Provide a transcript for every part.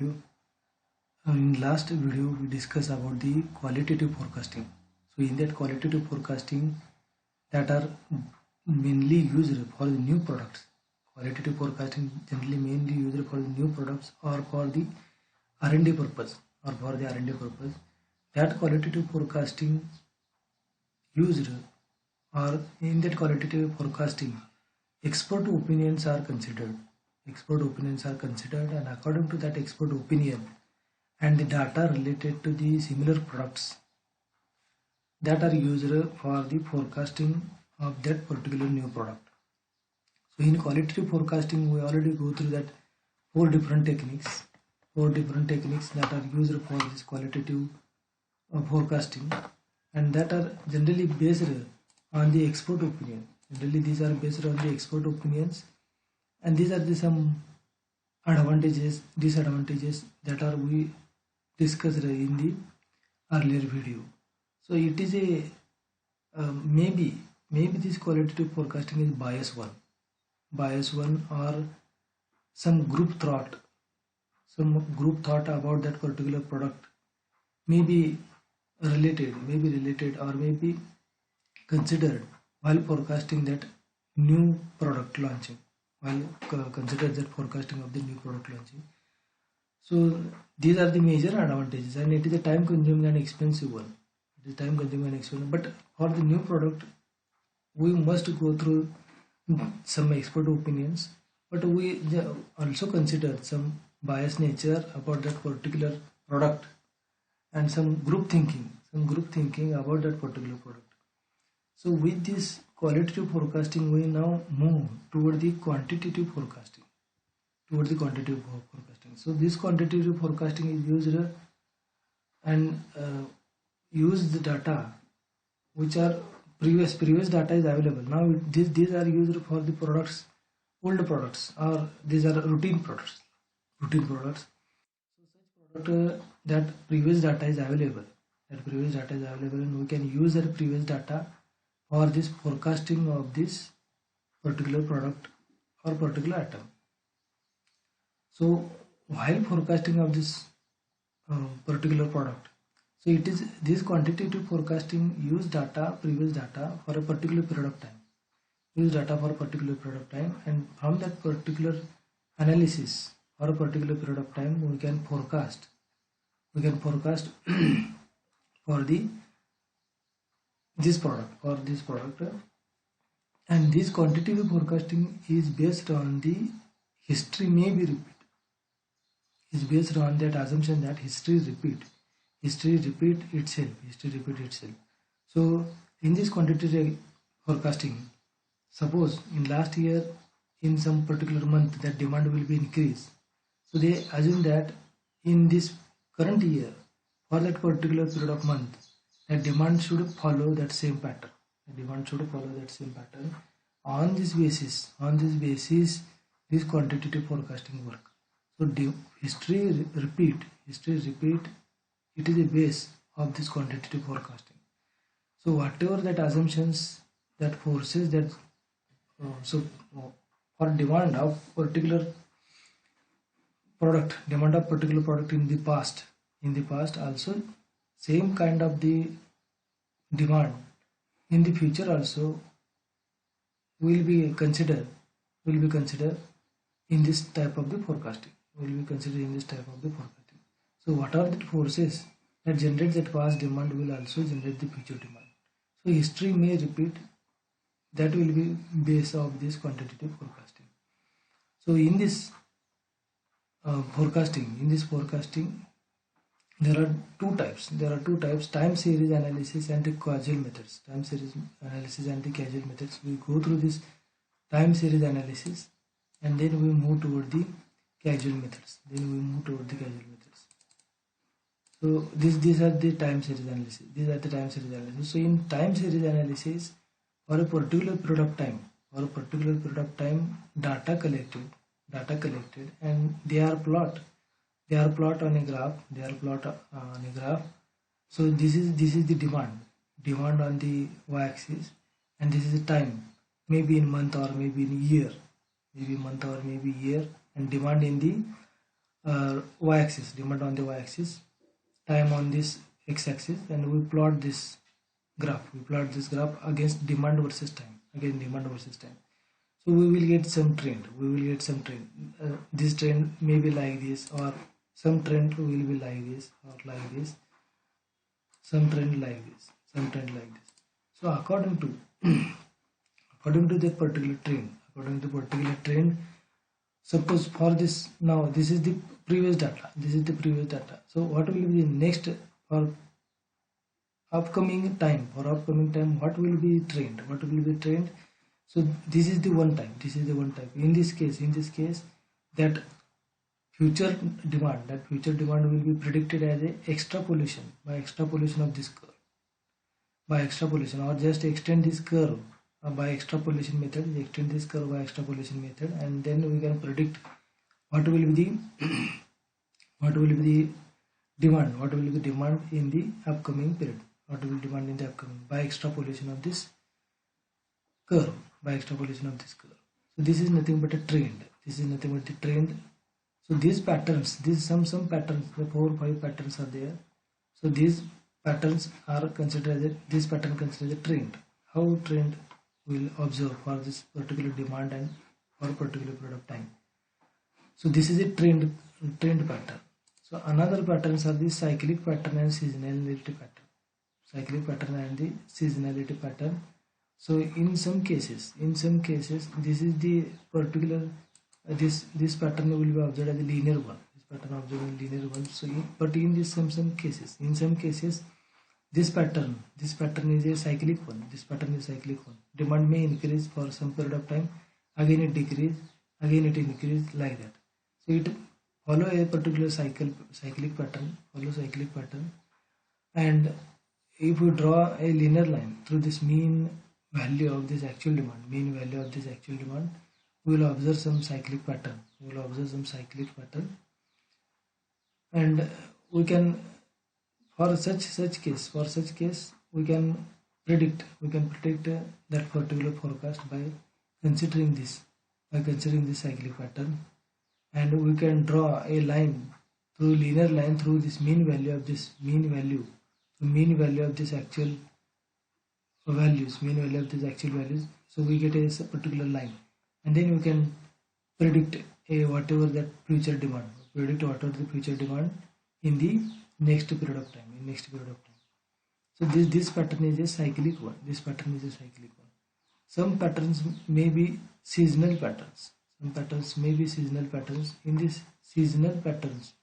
you. In last video we discussed about the qualitative forecasting. So in that qualitative forecasting that are mainly used for the new products. Qualitative forecasting generally mainly used for the new products or for the R&D purpose That qualitative forecasting used or in that qualitative forecasting expert opinions are considered. And according to that expert opinion and the data related to the similar products that are used for the forecasting of that particular new product. So in qualitative forecasting we already go through that four different techniques that are used for this qualitative forecasting, and that are generally based on the expert opinion. Generally these are based on the expert opinions, and these are the some advantages, disadvantages that are we discussed in the earlier video. So it is a maybe this qualitative forecasting is bias one or some group thought about that particular product may be related or may be considered while forecasting that new product launching, consider that forecasting of the new product launching. So these are the major advantages, and it is a time consuming and expensive one. But for the new product we must go through some expert opinions, but we also consider some bias nature about that particular product and some group thinking about that particular product. So with this qualitative forecasting we now move toward the quantitative forecasting. So this quantitative forecasting is used and use the data which are previous data is available. Now these are used for the products, old products, or these are routine products. So such product that previous data is available, and we can use that previous data for this forecasting of this particular product or particular item. So while forecasting of this particular product, so it is this quantitative forecasting use previous data for a particular period of time. And from that particular analysis for a particular period of time we can forecast for this product, and this quantitative forecasting is based on the history may be repeat. Is based on that assumption that history repeat itself. So in this quantitative forecasting, suppose in last year in some particular month that demand will be increased, so they assume that in this current year for that particular period of month that demand should follow that same pattern. On this basis this quantitative forecasting work. So history repeat, it is a base of this quantitative forecasting. So whatever that assumptions that forces that for demand of particular product in the past also same kind of the demand in the future also will be considered in this type of the forecasting. So what are the forces that generate that past demand will also generate the future demand. So history may repeat, that will be base of this quantitative forecasting. So in this forecasting there are two types, time series analysis and the causal methods. We go through this time series analysis and then we move toward the causal methods. So these are the time series analysis. So in time series analysis, for a particular period of time, data collected and they are plot on a graph. So this is the demand on the y-axis, and this is the time, maybe in month or maybe in year, and demand in the y-axis, demand on the y-axis, time on this x-axis, and we plot this graph. We plot this graph against demand versus time. Again, demand versus time. So we will get some trend. We will get some trend. This trend may be like this, or some trend will be like this, or like this. Some trend like this. Some trend like this. So according to according to that particular trend, suppose for this, now this is the previous data. This is the previous data. So what will be the next for upcoming time? For upcoming time, what will be trend? What will be trend? So this is the one time. This is the one time. In this case, that future demand will be predicted as a extrapolation, by extrapolation of this curve, by extrapolation, or just extend this curve by extrapolation method. Extend this curve by extrapolation method, and then we can predict what will be the what will be the demand, what will be the demand in the upcoming period, what will be demand in the upcoming, by extrapolation of this curve, by extrapolation of this curve. So this is nothing but a trend. This is nothing but the trend. So these patterns, these some patterns, the 4 or 5 patterns are there. So these patterns are considered as this pattern considered as a trend. How trend will observe for this particular demand and for a particular period of time. So this is a trend pattern. So another patterns are the cyclic pattern and seasonality pattern. Cyclic pattern and the seasonality pattern. So in some cases, this is the particular this pattern will be observed as a linear one. This pattern observed as linear one. So, but in this some cases, this pattern is a cyclic one. This pattern is cyclic one. Demand may increase for some period of time, again it decrease, again it increase, like that. So it follow a particular cyclic pattern, and if we draw a linear line through this mean value of this actual demand, we will observe some cyclic pattern. And we can, for such case, we can predict that particular forecast by considering this cyclic pattern, and we can draw a linear line through this mean value of this actual values. So we get a particular line, and then we can predict whatever the future demand in the next period of time. So this pattern is a cyclic one. Some patterns may be seasonal patterns. In these seasonal patterns,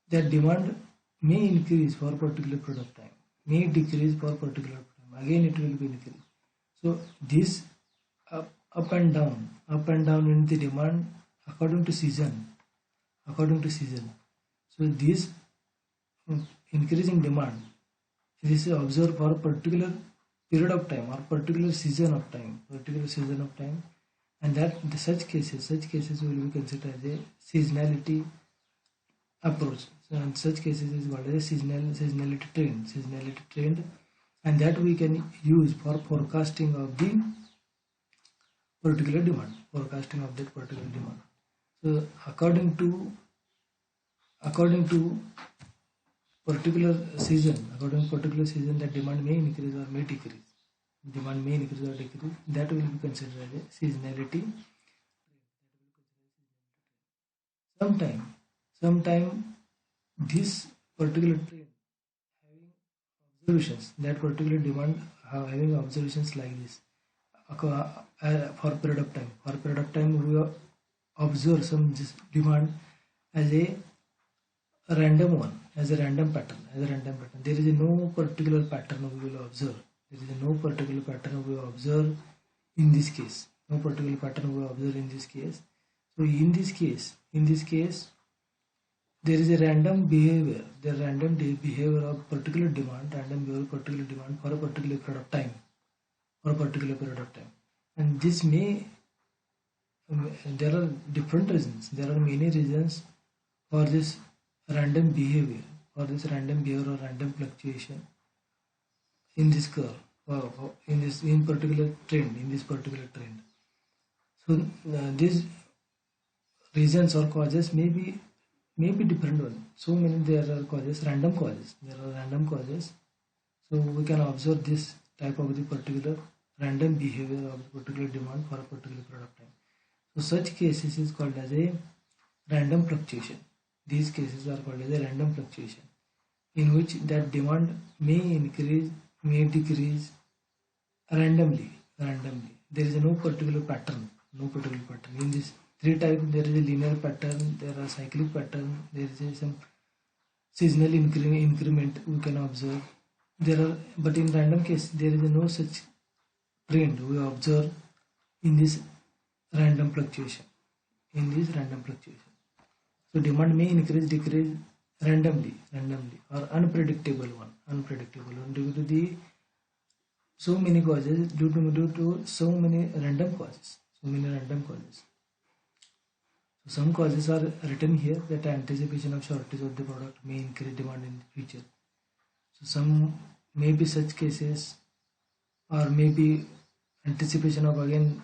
the demand may increase for a particular period of time, may decrease for a particular time. Again, it will be increase. So this up and down in the demand according to season. So this increasing demand, this is observed for a particular period of time or particular season of time, and that such cases will be considered as a seasonality approach. So in such cases is called as a seasonality trend, and that we can use for forecasting of the particular demand, So according to particular season, that demand may increase or may decrease. That will be considered as a seasonality. Sometime this particular trend having observations, that particular demand having observations like this for a period of time. We observe some this demand as a random one, as a random pattern. There is no particular pattern we will observe. In this case. So in this case, there is a random behavior. Of particular demand, for a particular period of time. And this may, there are different reasons. There are many reasons for this random behavior, or random fluctuation in this curve, in this particular trend. So these reasons or causes may may be different one. So many there are causes, random causes. There are random causes. So we can observe this type of the particular random behavior of the particular demand for a particular product time. So such cases is called as a random fluctuation. These cases are called as a random fluctuation, in which that demand may increase, may decrease randomly. There is no particular pattern. In this three types, there is a linear pattern, there are cyclic pattern, there is some seasonal increment we can observe. But in random case, there is no such trend we observe in this random fluctuation. So demand may increase, decrease randomly, or unpredictable one due to the so many causes, due to so many random causes. So some causes are written here, that anticipation of shortage of the product may increase demand in the future. So some may be such cases, or maybe anticipation of again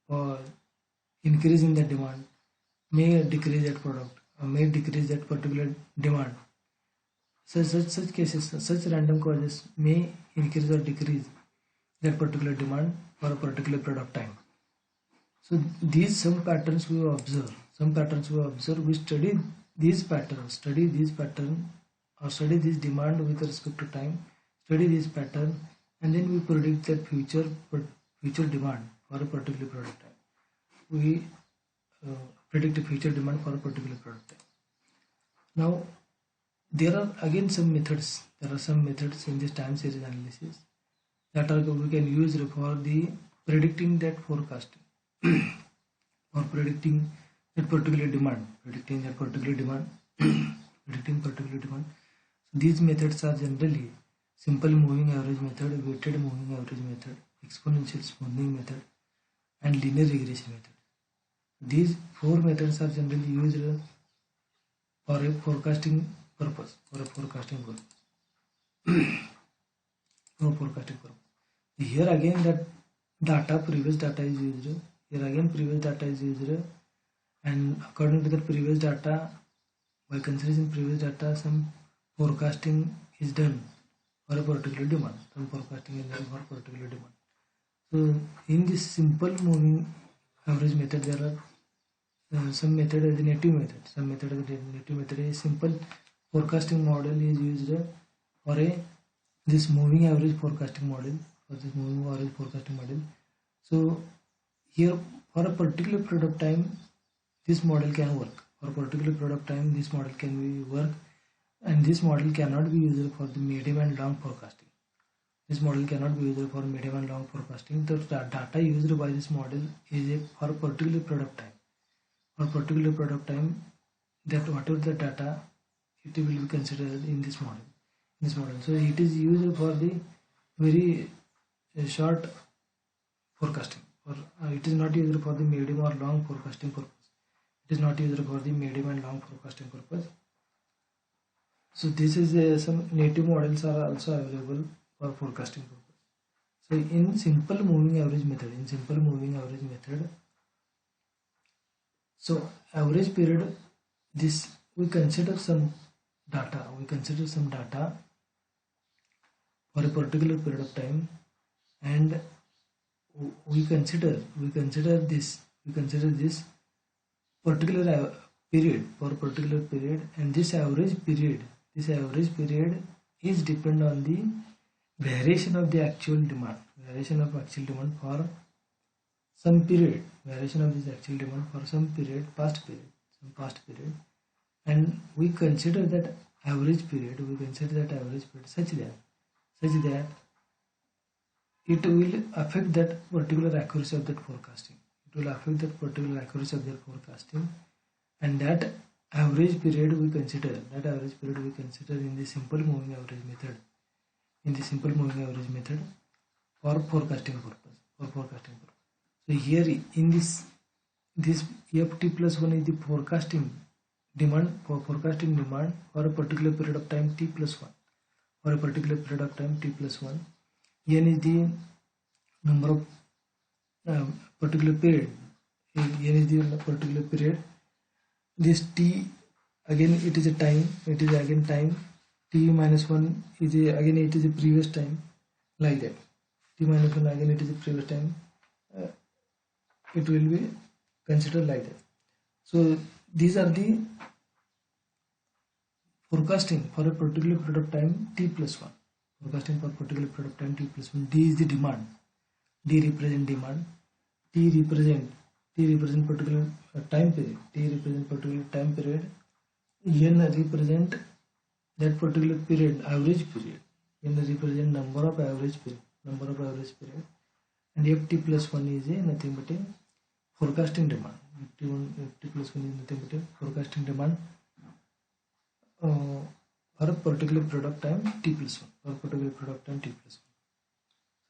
or increase in the demand may decrease that product, or may decrease that particular demand. Such cases, such random causes may increase or decrease that particular demand for a particular product time. So these some patterns we observe. We study these patterns, or study this demand with respect to time, study this pattern, and then we predict that future demand for a particular product time. We predict a future demand for a particular product time. Now there are again some methods. There are some methods in this time series analysis that we can use for the predicting that forecasting or predicting that particular demand. These methods are generally simple moving average method, weighted moving average method, exponential smoothing method, and linear regression method. These four methods are generally used for a forecasting purpose. Here again that previous data is used. And according to the previous data, by considering previous data, some forecasting is done for a particular demand. So in this simple moving average method, there are some method as a native method. A simple forecasting model is used for this moving average forecasting model. So here for a particular product time, this model can work. This model can work, and this model cannot be used for the medium and long forecasting. The data used by this model is for a particular product time. That whatever the data, it will be considered in this model. So it is used for the very short forecasting, or it is not used for the medium or long forecasting purpose. So this is some native models are also available for forecasting purpose. So in simple moving average method, so average period, this we consider some data for a particular period of time, and we consider this particular period, and this average period is depend on the variation of the actual demand for some period, past period, and we consider that average period such that it will affect that particular accuracy of that forecasting. And that average period we consider in the simple moving average method for forecasting purpose. So here in this ft plus 1 is the forecasting demand for a particular period of time t plus 1. N is the number of particular period. This t again it is a time, it is again time, t minus 1 is again it is a previous time, like that. T minus 1 again it is a previous time, it will be considered like that. So these are the forecasting for a particular period of time t plus 1. Forecasting for particular period of time t plus 1. D is the demand. D represent demand. T represent particular time period. T represent particular time period. N represent that particular period, average period. N represent number of average period. And ft plus 1 is nothing but a forecasting demand. ft plus 1 is nothing but a forecasting demand for a particular period of time t plus 1. For a particular period of time t plus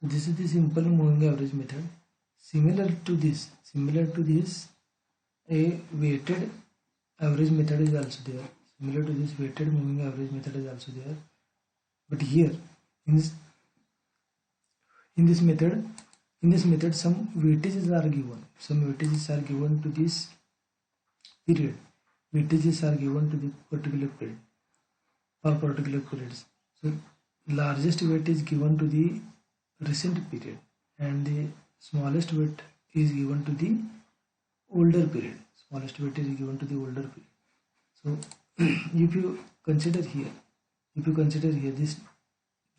1. So this is the simple moving average method. Similar to this, a weighted average method is also there. Similar to this, weighted moving average method is also there. But here in this method, some weightages are given. Some weightages are given to this period. Weightages are given to the particular period or particular periods. So largest weight is given to the recent period, and the smallest weight is given to the older period. Smallest weight is given to the older period. So if you consider here this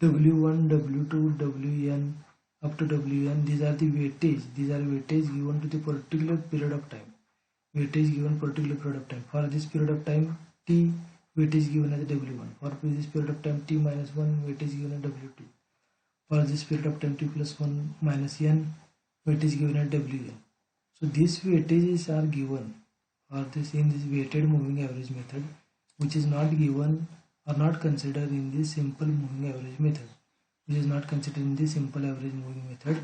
W1, W2, Wn up to Wn, these are the weightage. These are weightage given to the particular period of time. Weightage given particular period of time. For this period of time t, weightage given as W1. For this period of time t minus 1, weightage given as W2. For this period of time t plus 1 minus n, weightage given as Wn. So these weightages are given for this in this weighted moving average method, which is not given or not considered in this simple moving average method. Which is not considered in this simple average moving method.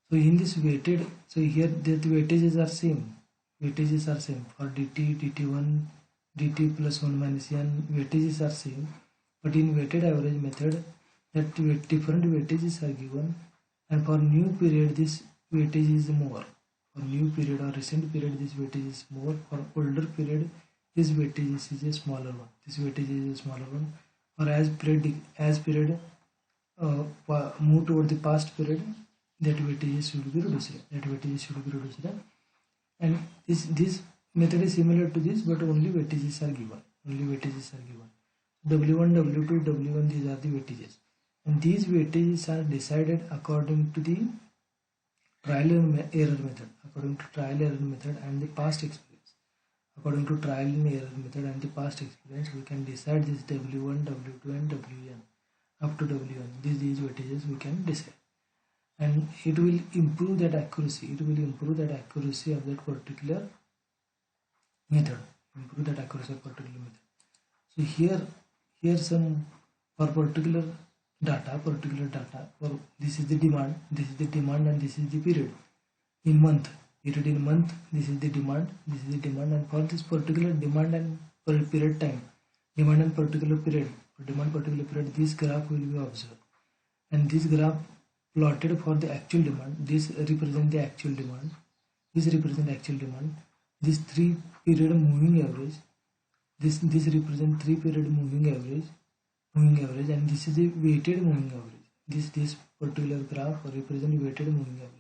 So in this weighted, so here the weightages are same. Weightages are same for dt, dt1, dt plus 1 minus n. Weightages are same, but in weighted average method, that different weightages are given, and for new period this weightage is more. For new period or recent period this weightage is more. For older period this weightage is a smaller one. This weightage is a smaller one. Or as period move toward the past period, that weightage should be reduced. And this method is similar to this, but only weightages are given. W1, W2, W1, these are the weightages. And these weightages are decided according to the trial and error method. And the past experience. According to trial and error method and the past experience, we can decide this W1, W2 and Wn up to Wn. These weightages we can decide. And it will improve that accuracy. Of that particular method. So here some for particular data, for this is the demand, and this is the period in month. This is the demand, and for this particular demand and period time, particular period, this graph will be observed, and this graph plotted for the actual demand. This represent the actual demand. This 3 period moving average. This represent 3 period moving average, and this is the weighted moving average. This particular graph represent weighted moving average.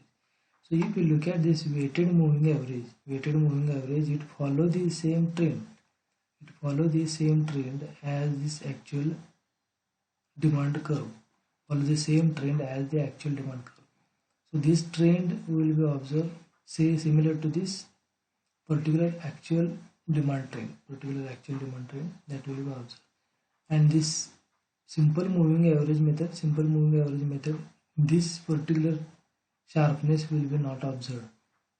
So if you look at this weighted moving average, it follow the same trend. As this actual demand curve. So this trend will be observed, say similar to this particular actual demand trend, that will be observed. And this simple moving average method, this particular sharpness will be not observed.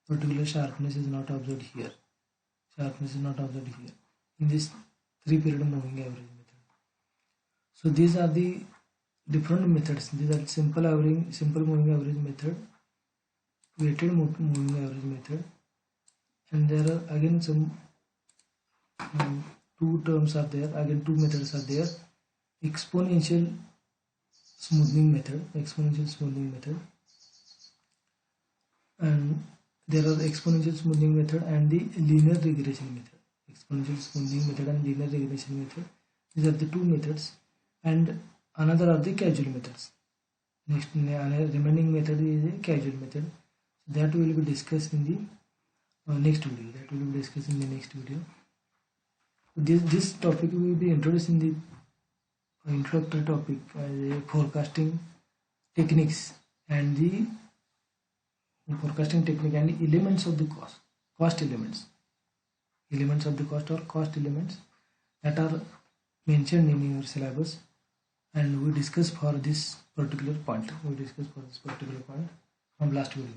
Sharpness is not observed here. In this 3 period moving average method. So these are the different methods. These are simple moving average method, weighted moving average method, and there are again some two methods are there. Exponential smoothing method, and there are exponential smoothing method and the linear regression method. exponential smoothing method and linear regression method. These are the two methods, and another are the causal methods. Next, remaining method is a causal method. That will be discussed in the next video. This topic will be introduced in the introductory topic as forecasting techniques and the forecasting technique and elements of the cost elements of the cost or cost elements that are mentioned in your syllabus, and we discuss for this particular point from last video.